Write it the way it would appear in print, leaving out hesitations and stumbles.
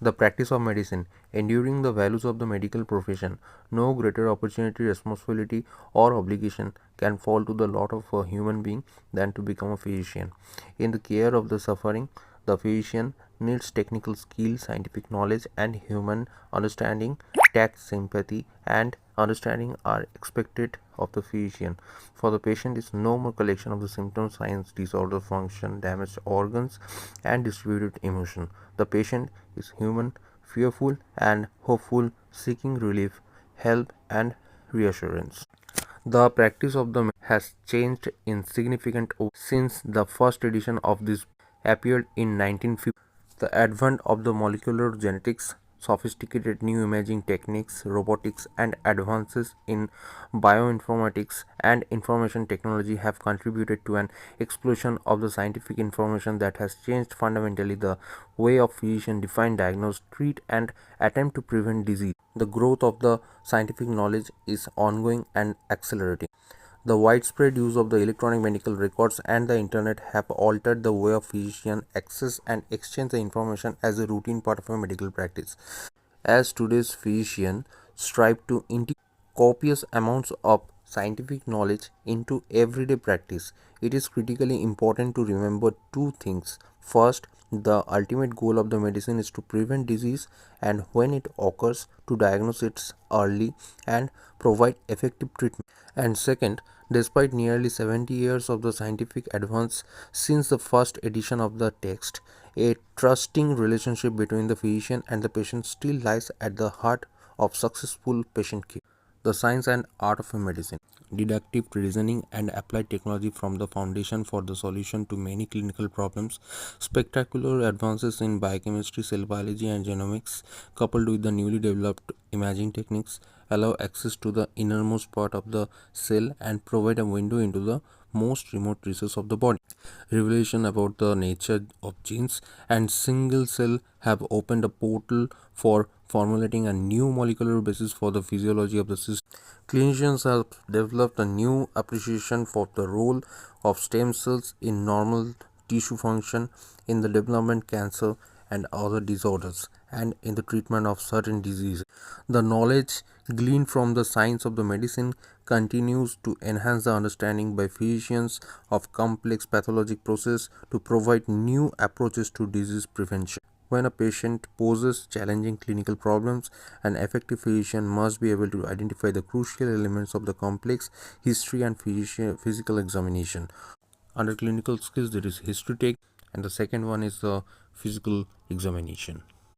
The practice of medicine, enduring the values of the medical profession. No greater opportunity, responsibility, or obligation can fall to the lot of a human being than to become a physician. In the care of the suffering, the physician needs technical skill, scientific knowledge, and human understanding. Tact, sympathy, and understanding are expected of the physician. For the patient is no more collection of the symptoms, signs, disorder, function, damaged organs, and distributed emotion. The patient is human, fearful, and hopeful, seeking relief, help, and reassurance. The practice of the has changed in significant since the first edition of this appeared in 1950. The advent of the molecular genetics, sophisticated new imaging techniques, robotics, and advances in bioinformatics and information technology have contributed to an explosion of the scientific information that has changed fundamentally the way of physicians define, diagnose, treat, and attempt to prevent disease. The growth of the scientific knowledge is ongoing and accelerating. The widespread use of the electronic medical records and the internet have altered the way of physicians access and exchange the information as a routine part of a medical practice. As today's physicians strive to integrate copious amounts of scientific knowledge into everyday practice, it is critically important to remember two things. First, the ultimate goal of the medicine is to prevent disease, and when it occurs, to diagnose it early and provide effective treatment. And second, despite nearly 70 years of the scientific advance since the first edition of the text, a trusting relationship between the physician and the patient still lies at the heart of successful patient care. The science and art of medicine. Deductive reasoning and applied technology from the foundation for the solution to many clinical problems. Spectacular advances in biochemistry, cell biology, and genomics, coupled with the newly developed imaging techniques, allow access to the innermost part of the cell and provide a window into the most remote reaches of the body. Revelation about the nature of genes and single cell have opened a portal for formulating a new molecular basis for the physiology of the system. Clinicians have developed a new appreciation for the role of stem cells in normal tissue function, in the development cancer and other disorders, and in the treatment of certain diseases. The knowledge gleaned from the science of the medicine continues to enhance the understanding by physicians of complex pathologic process to provide new approaches to disease prevention. When a patient poses challenging clinical problems, an effective physician must be able to identify the crucial elements of the complex history and physical examination. Under clinical skills, there is history take, and the second one is the physical examination.